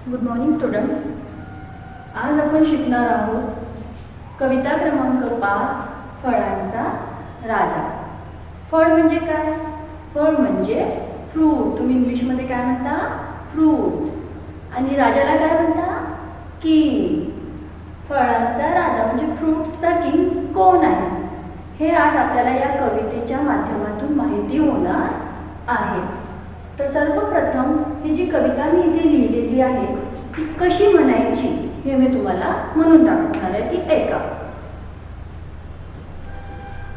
Good morning students. आज आपण शिकणार आहोत कविता क्रमांक 5 फळांचा राजा. फळ म्हणजे काय? फळ म्हणजे फ्रूट. तुम्ही इंग्लिशमध्ये काय म्हणता? फ्रूट. आणि राजाला काय म्हणता? किंग. फळांचा राजा म्हणजे फ्रूट्सचा किंग कोण आहे हे आज आपल्याला या कवितेच्या माध्यमातून माहिती होणार आहे. तर सर्वप्रथम ही जी कविता मी इथे लिहिलेली आहे ती कशी म्हणायची हे मी तुम्हाला म्हणून दाखवणार आहे. ती ऐका.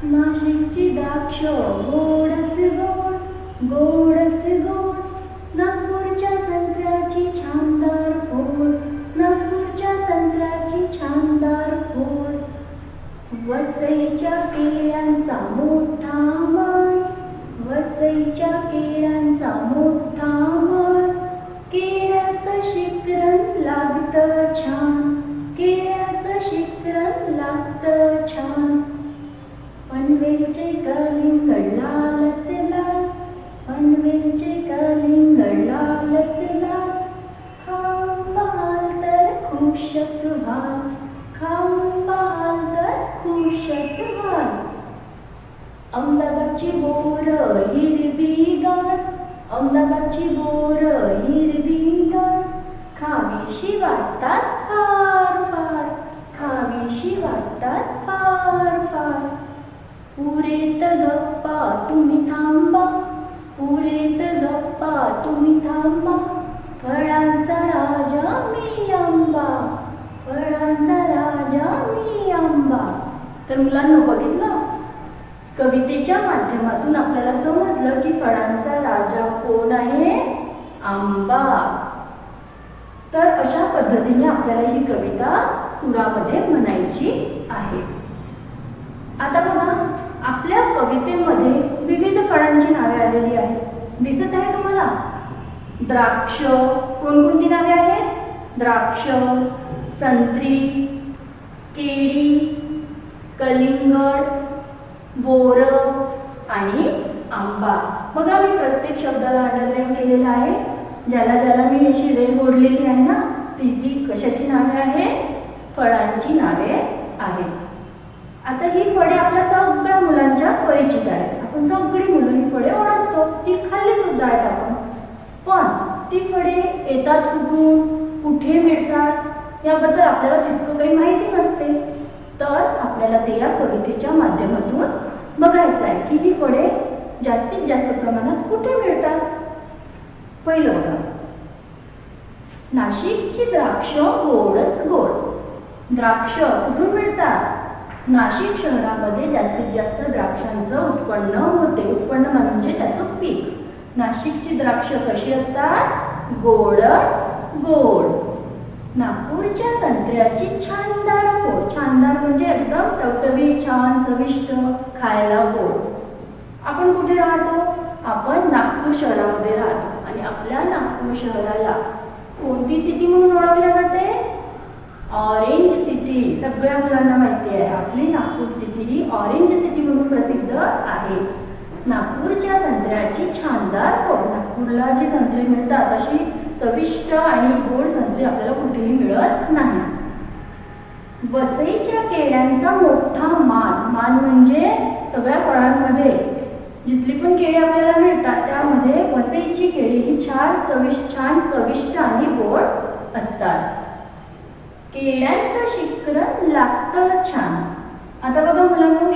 नाशिकची द्राक्ष गोडच गोड, गोडच गोड, नागपूरच्या संत्र्याची छानदार फोड, नागपूरच्या संत्र्याची छानदार फोड, वसईच्या केळ्यांचा मोठा मान, वसईच्या केळ्यांचा मोठा मान, केळ्याचं शिखरण लागतं छान, केळ्याचं शिखरण लागतं छान, पनवेलचे कलिंगड लालच लाल, पनवेलचे कलिंगड लालच लाल, खाऊन पाहाल तर खुशच व्हाल, खाऊन पाहाल तर खुशच व्हाल, अहमदाबादची बोर हिरवीगार, अहमदाबादची बोर हिरवीगार, खावीशी वाटतात फार फार, खावीशी वाटतात फार फार, पुरेत गप्पा तुम्ही थांबा, पुरेत गप्पा तुम्ही थांबा, फळांचा राजा मी आंबा, फळांचा राजा मी आंबा. तर मुलांनो बघितलं, कवितेच्या माध्यमातून आपल्याला समजलं की फळांचा राजा कोण आहे? आंबा. तर अशा पद्धतीने आपल्याला ही कविता सुरामध्ये म्हणायची आहे. आता बघा, आपल्या कवितेमध्ये विविध फळांची नावे आलेली आहेत. दिसत आहे तुम्हाला? द्राक्ष. कोणकोणती नावे आहेत? द्राक्ष, संत्री, केळी, कलिंगड, बोर आणि आंबा. बघा, मी प्रत्येक शब्दाला अंडरलाईन केलेला आहे. ज्याला ज्याला मी अशी रेल ओढलेली आहे ना, ती कशाची नावे आहे? फळांची नावे आहेत. आता ही फळे आपल्या सगळ्या मुलांच्या परिचित आहेत. आपण सगळी मुलं ही फळे ओळखतो, ती खाल्ली सुद्धा आहेत आपण. पण ती फळे येतात कुठून, कुठे मिळतात याबद्दल आपल्याला तितकं काही माहिती नसते. तर आपल्याला ते या कवितेच्या माध्यमातून बघायचं आहे की ही फळे जास्तीत जास्त प्रमाणात कुठे मिळतात. पहिलं बघा, नाशिकची द्राक्ष गोडच गोड. द्राक्ष कुठून मिळतात? नाशिक शहरामध्ये जास्तीत जास्त द्राक्षांचं उत्पन्न होते. उत्पन्न म्हणजे त्याचं पीक. नाशिकची द्राक्ष कशी असतात? गोडच गोड. नागपूरच्या संत्र्याची छानदार फोड. छानदार म्हणजे एकदम टवटवीत, छान, चविष्ट, खायला गोड. आपण कुठे राहतो? आपण नागपूर शहरामध्ये राहतो. आणि आपल्या नागपूर शहराला कोणती सिटी म्हणून ओळखल्या जाते? Orange city. सगळ्या मुलांना माहिती आहे आपली नागपूर सिटी ही ऑरेंज सिटी म्हणून प्रसिद्ध आहे. नागपूरच्या संत्र्याची छानदार फोड. नागपूरला जी संत्री मिळतात अशी चविष्ट आणि गोड संत्री आपल्याला कुठेही मिळत नाही. वसईच्या केळ्यांचा मोठा मान. मान म्हणजे सगळ्या फळांमध्ये जितली पण केळी आपल्याला मिळतात त्यामध्ये वसईची केळी ही छान चविष्ट आणि गोड असतात. केळ्यांचं शिखरण लागतं छान. आता बघा मुलांनो,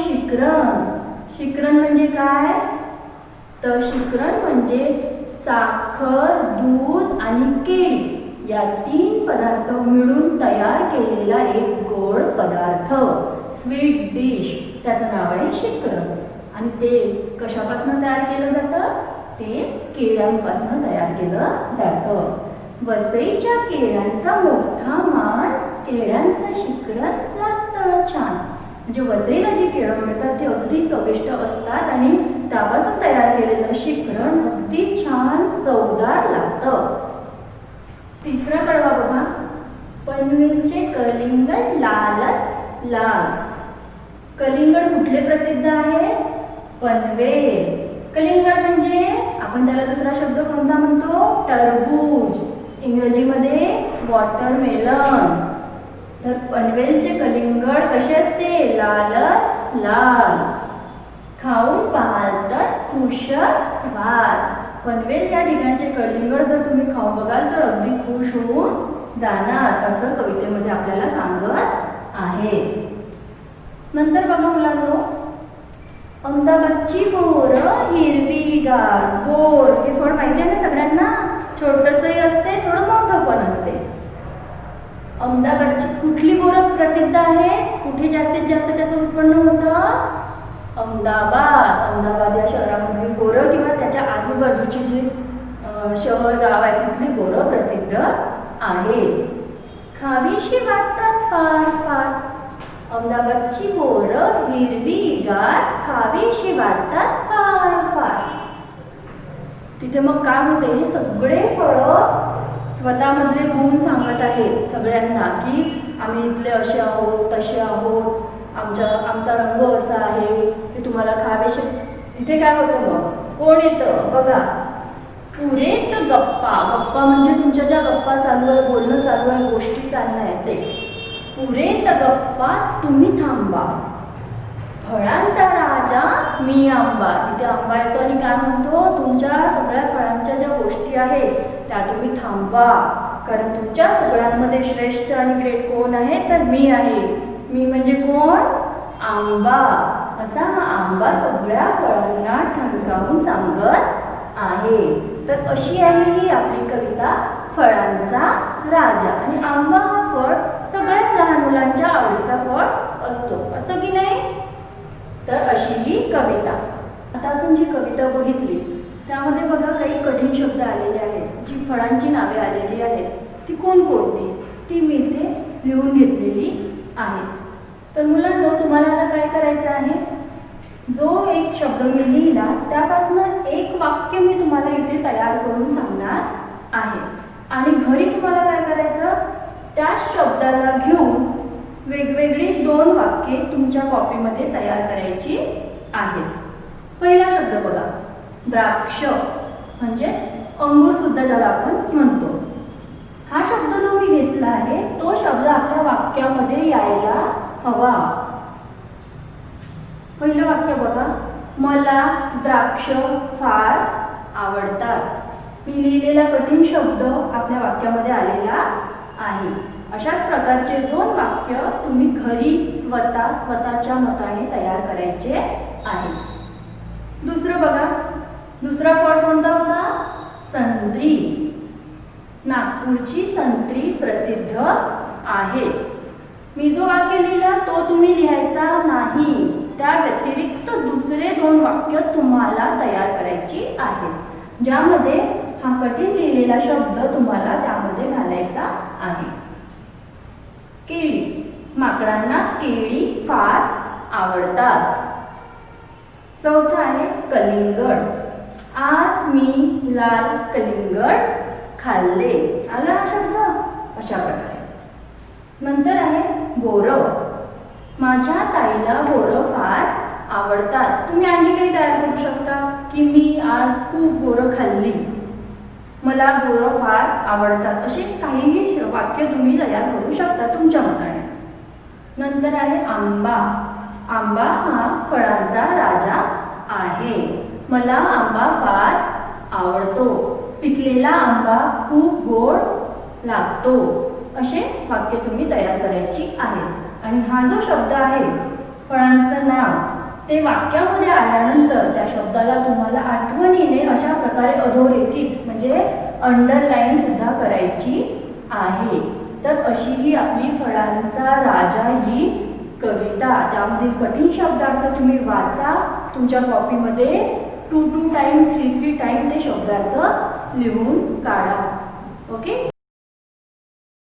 शिखरण म्हणजे काय? तर शिखरण म्हणजे साखर, दूध आणि केळी या 3 पदार्थ मिळून तयार केलेला एक गोड पदार्थ, स्वीट डिश, त्याचं नाव आहे शिखरण. आणि ते कशापासून तयार केलं जातं? ते केळ्यांपासून तयार केलं जातं. वसईच्या केळ्यांचा मोठा मान, केळ्यांचं शिखरण लागतं छान. म्हणजे वसईला जी केळं मिळतात ते अगदी चविष्ट असतात आणि त्यापासून तयार केलेलं शिखरण अगदी छान चवदार लागतं. तिसरा कडवा बघा, पनवेलचे कलिंगड लालच लाल. कलिंगड कुठले प्रसिद्ध आहे? पनवेल. कलिंगड म्हणजे आपण त्याला दुसरा शब्द कोणता म्हणतो? टरबूज. इंग्रजीमध्ये वॉटरमेलन. तर पनवेलचे कलिंगड कसे असते? लालच लाल. खाऊन पाहाल तर खुशच व्हाल. पनवेल या ठिकाणचे कलिंगड जर तुम्ही खाऊन बघाल तर अगदी खुश होऊन जाणार, असं कवितेमध्ये आपल्याला सांगत आहे. नंतर बघा मुलांनो, अहमदाबादची बोर हिरवीगार. बोर हे फळ माहिती आहे ना सगळ्यांना? छोटसही असते, थोडं मोठं पण असते. अहमदाबादची कुठली बोरं प्रसिद्ध आहे? कुठे जास्तीत जास्त त्याचं उत्पन्न होतं? अहमदाबाद या शहरामधली बोरं किंवा त्याच्या आजूबाजूची जी शहर गाव आहे तिथली बोरं प्रसिद्ध आहे. खावीशी वाटतात फार फार. अहमदाबादची बोरं हिरवीगार, खावीशी वाटतात फार फार. तिथे मग काय होते? हे सगळे फळं स्वतःमधले गुण सांगत आहेत सगळ्यांना, की आम्ही इथले असे आहोत, तसे आहोत, आमचा रंग असा आहे की तुम्हाला खावेसे. तिथे काय होतं मग? कोण येतं बघा? पुरेत गप्पा. गप्पा म्हणजे तुमच्या ज्या गप्पा चालू आहे, बोलणं चालू आहे, गोष्टी चालल्या आहेत ते. पुरेत गप्पा तुम्ही थांबा, फळांचा राजा मी आंबा. तिथे आंबा येतो आणि काय म्हणतो? तुमच्या सगळ्या फळांच्या ज्या गोष्टी आहेत त्या तुम्ही थांबवा, कारण तुमच्या सगळ्यांमध्ये श्रेष्ठ आणि ग्रेट कोण आहे? तर मी आहे. मी म्हणजे कोण? आंबा. असा हा आंबा सगळ्या फळांना ठणकावून सांगत आहे. तर अशी आहे ही आपली कविता, फळांचा राजा. आणि आंबा हा फळ सगळ्याच लहान मुलांच्या आवडीचा फळ असतो की नाही? तर अशी ही कविता. आता आपण जी कविता बघितली त्यामध्ये बघा काही कठीण शब्द आलेले आहेत, जी फळांची नावे आलेली आहेत ती कोणकोणती ती मी इथे लिहून घेतलेली आहे. तर मुलांनो, तुम्हाला आता काय करायचं आहे? जो एक शब्द मी लिहिला त्यापासून एक वाक्य मी तुम्हाला इथे तयार करून सांगणार आहे. आणि घरी तुम्हाला काय करायचं? त्या शब्दाला घेऊन वेगवेगळी 2 वाक्ये तुमच्या कॉपीमध्ये तयार करायची आहेत. पहिला शब्द बघा, द्राक्ष म्हणजेच अंगूर सुद्धा ज्याला आपण म्हणतो. हा शब्द जो मी घेतला आहे तो शब्द आपल्या वाक्यामध्ये यायला हवा. पहिलं वाक्य बघा, मला द्राक्ष फार आवडतात. मी लिहिलेला कठीण शब्द आपल्या वाक्यामध्ये आलेला आहे. अशाच प्रकारचे 2 वाक्य तुम्ही घरी स्वतःच्या मताने तयार करायचे आहे. दुसरं बघा, दुसरा फळ कोणता होता? संत्री. नागपूरची संत्री प्रसिद्ध आहे. मी जो वाक्य लिहिला तो तुम्ही लिहायचा नाही. त्या व्यतिरिक्त दुसरे 2 वाक्य तुम्हाला तयार करायची आहेत, ज्यामध्ये हा कठीण लिहिलेला शब्द तुम्हाला त्यामध्ये घालायचा आहे. केळी. माकडांना केळी फार आवडतात. चौथा आहे कलिंगड. आज मी लाल कलिंगड खाल्ले. आला हा शब्द अशा प्रकारे. नंतर आहे बोरं. माझ्या ताईला बोरं फार आवडतात. तुम्ही आणखी काही तयार करू शकता की मी आज खूप बोरं खाल्ली, मला बोरं फार आवडतात, असे काहीही वाक्य तुम्ही तयार करू शकता तुमच्या मताने. नंतर आहे आंबा. आंबा हा फळांचा राजा आहे. मला आंबा फार आवडतो. पिकलेला आंबा खूप गोड लागतो. असे वाक्य तुम्ही तयार करायची आहेत. आणि हा जो शब्द आहे फळांचं नाव, ते वाक्यामध्ये आल्यानंतर त्या शब्दाला तुम्हाला आठवणीने अशा प्रकारे अधोरेखित म्हणजे अंडरलाईन सुद्धा करायची आहे. तर अशी ही आपली फळांचा राजा ही कविता. त्यामध्ये कठीण शब्दार्थ तुम्ही वाचा, तुमच्या कॉपीमध्ये 2 टाइम 3 टाइम ते शब्दार्थ लिहून काढा. ओके.